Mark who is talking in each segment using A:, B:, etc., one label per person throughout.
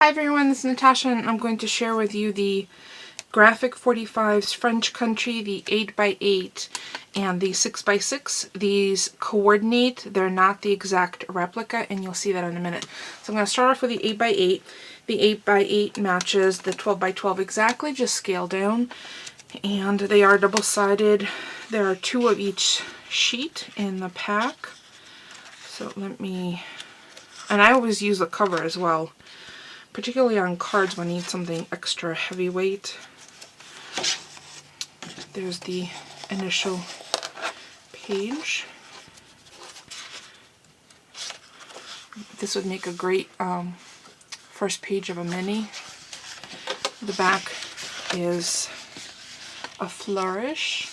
A: Hi everyone, this is Natasha and I'm going to share with you the Graphic 45's French Country, the 8x8 and the 6x6. These coordinate, they're not the exact replica, and you'll see that in a minute. So I'm going to start off with the 8x8. The 8x8 matches the 12x12 exactly, just scale down. And they are double-sided. There are two of each sheet in the pack. So let me... And I always use the cover as well, particularly on cards when I need something extra heavyweight. There's the initial page. This would make a great first page of a mini. The back is a flourish,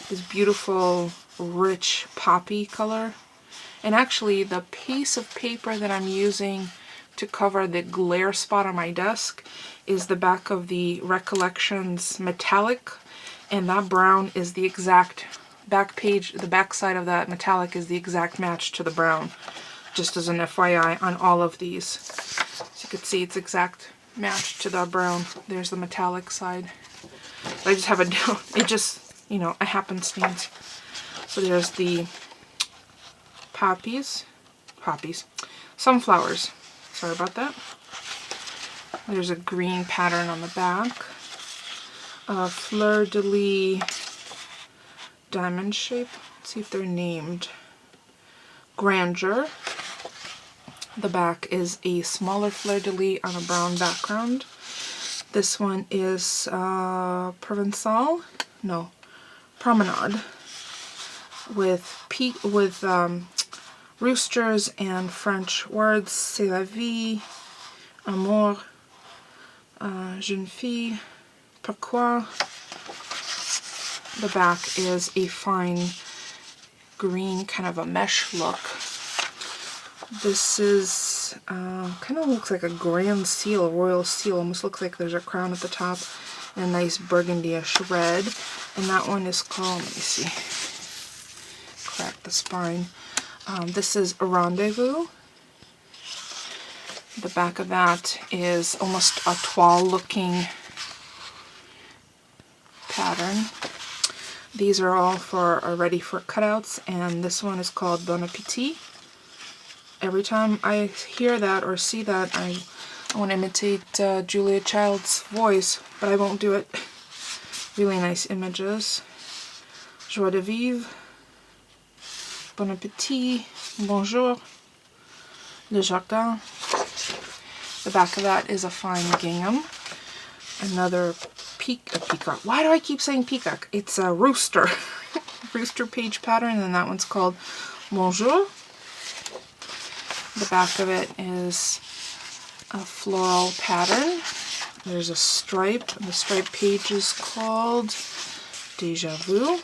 A: this beautiful rich poppy color. And actually the piece of paper that I'm using to cover the glare spot on my desk is the back of the Recollections metallic, and that brown is the exact back page. The back side of that metallic is the exact match to the brown, just as an FYI on all of these. So you can see it's exact match to the brown. There's the metallic side. I just have it just, you know, a happenstance. So there's the sunflowers. Sorry about that. There's a green pattern on the back. Fleur-de-lis diamond shape. Let's see if they're named. Grandeur. The back is a smaller fleur-de-lis on a brown background. This one is Provençal? No, Promenade. With roosters and French words. C'est la vie, amour, jeune fille, pourquoi. The back is a fine green, kind of a mesh look. This is kind of looks like a grand seal, a royal seal. Almost looks like there's a crown at the top and a nice burgundy-ish red. And that one is called, let me see, crack the spine. This is a Rendezvous. The back of that is almost a toile looking pattern. These are all ready for cutouts, and this one is called Bon Appetit. Every time I hear that or see that, I want to imitate Julia Child's voice, but I won't do it. Really nice images. Joie de vivre. Bon Appetit, Bonjour, Le Jardin. The back of that is a fine gingham. Another peacock. Why do I keep saying peacock? It's a rooster. Rooster page pattern, and that one's called Bonjour. The back of it is a floral pattern. There's a stripe, and the stripe page is called Déjà Vu.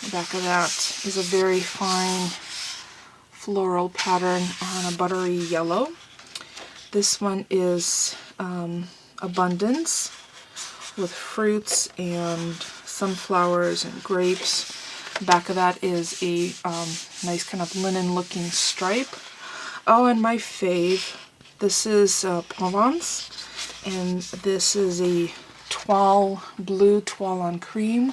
A: The back of that is a very fine floral pattern on a buttery yellow. This one is Abundance with fruits and sunflowers and grapes. The back of that is a nice kind of linen looking stripe. Oh, and my fave, this is Provence, and this is a toile, blue toile on cream,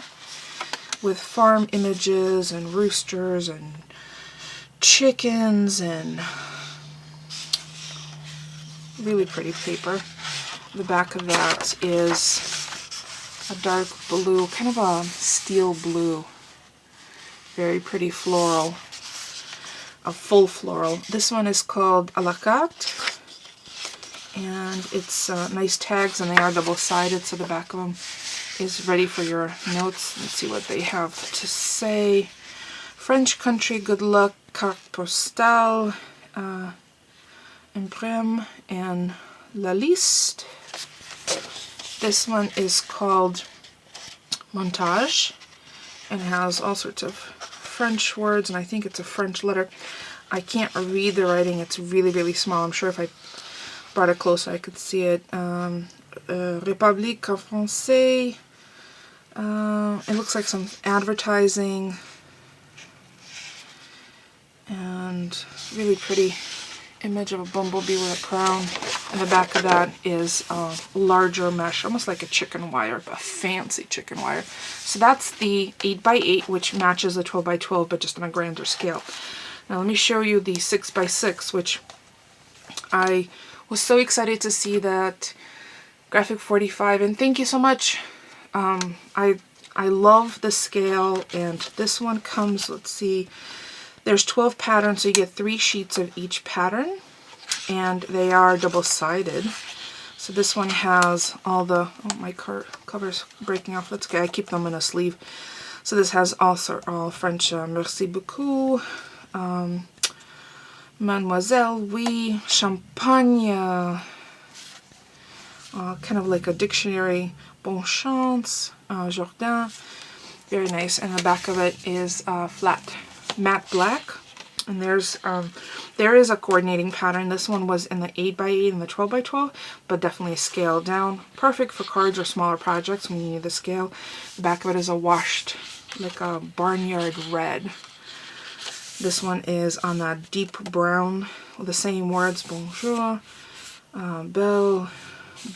A: with farm images and roosters and chickens and really pretty paper. The back of that is a dark blue, kind of a steel blue. Very pretty floral. A full floral. This one is called à la carte, and it's nice tags, and they are double-sided, so the back of them is ready for your notes. Let's see what they have to say. French Country, good luck, carte postale, imprime, and la liste. This one is called Montage, and has all sorts of French words, and I think it's a French letter. I can't read the writing, it's really, really small. I'm sure if I brought it closer I could see it. République Française. It looks like some advertising, and really pretty image of a bumblebee with a crown. And the back of that is a larger mesh, almost like a chicken wire, a fancy chicken wire. So that's the 8x8, which matches the 12x12, but just on a grander scale. Now let me show you the 6x6, which I was so excited to see that Graphic 45, and thank you so much. I love the scale, and this one comes, let's see, there's 12 patterns, so you get 3 sheets of each pattern, and they are double-sided. So this one has all the, oh, my cover's breaking off, that's okay, I keep them in a sleeve. So this has also all French, merci beaucoup, mademoiselle, oui, champagne, kind of like a dictionary, bon chance, Jordan, very nice. And the back of it is flat matte black, and there is a coordinating pattern. This one was in the 8x8 and the 12x12, but definitely scaled down, perfect for cards or smaller projects when you need the scale. The back of it is a washed, like a barnyard red. This one is on that deep brown with the same words, bonjour, belle,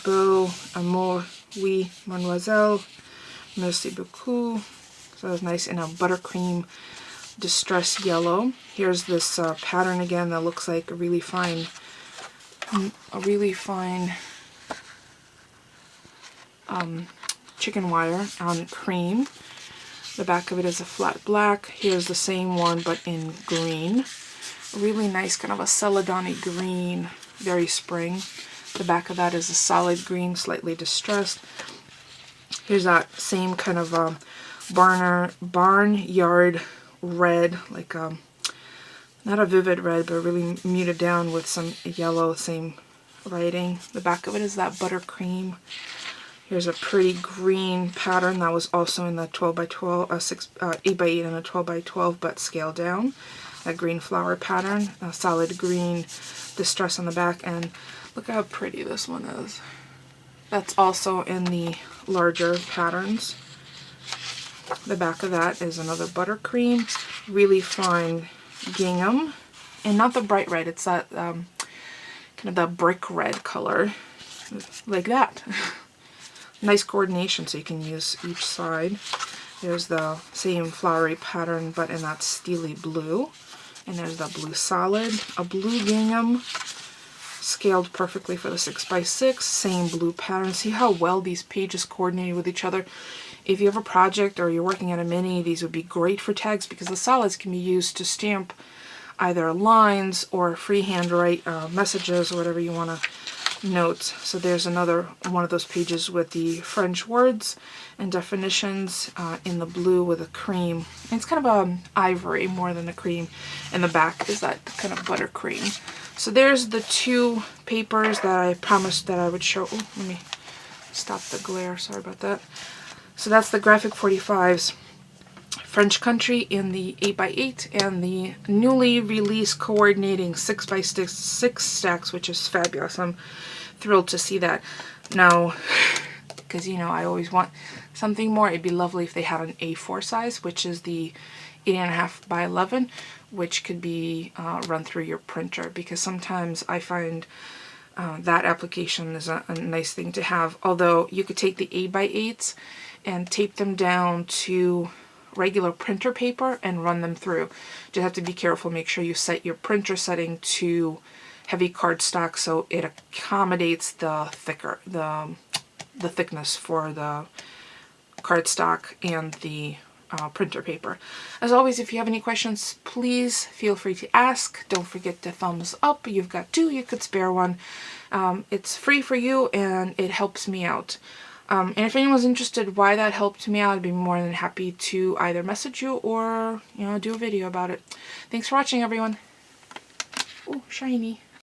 A: beau, amour, oui, mademoiselle, merci beaucoup. So it's nice in a buttercream distress yellow. Here's this pattern again that looks like a really fine chicken wire on cream. The back of it is a flat black. Here's the same one but in green. Really nice, kind of a celadoni green, very spring. The back of that is a solid green, slightly distressed. Here's that same kind of barnyard red, like not a vivid red, but really muted down with some yellow, same writing. The back of it is that buttercream. Here's a pretty green pattern that was also in the 12x12, 8x8 and a 12x12, but scaled down. That green flower pattern, a solid green distress on the back, and look how pretty this one is. That's also in the larger patterns. The back of that is another buttercream, really fine gingham, and not the bright red, it's that kind of the brick red color, like that. Nice coordination, so you can use each side. There's the same flowery pattern, but in that steely blue. And there's the blue solid, a blue gingham, scaled perfectly for the 6x6, same blue pattern. See how well these pages coordinate with each other? If you have a project or you're working at a mini, these would be great for tags because the solids can be used to stamp either lines or freehand write messages or whatever you want to notes. So there's another one of those pages with the French words and definitions in the blue with a cream. And it's kind of ivory more than a cream. And the back is that kind of buttercream. So there's the 2 papers that I promised that I would show. Oh, let me stop the glare, sorry about that. So that's the Graphic 45's French Country in the 8x8 and the newly released coordinating 6x6 stacks, which is fabulous. I'm thrilled to see that. Now, because you know I always want something more, it'd be lovely if they had an A4 size, which is the 8.5 by 11, which could be run through your printer, because sometimes I find that application is a nice thing to have. Although you could take the 8x8s and tape them down to regular printer paper and run them through. Just have to be careful, make sure you set your printer setting to heavy cardstock so it accommodates the thickness for the cardstock and the printer paper. As always, if you have any questions, please feel free to ask. Don't forget to thumbs up. You've got 2, you could spare one. It's free for you and it helps me out. And if anyone's interested why that helped me out, I'd be more than happy to either message you or, you know, do a video about it. Thanks for watching, everyone. Oh, shiny.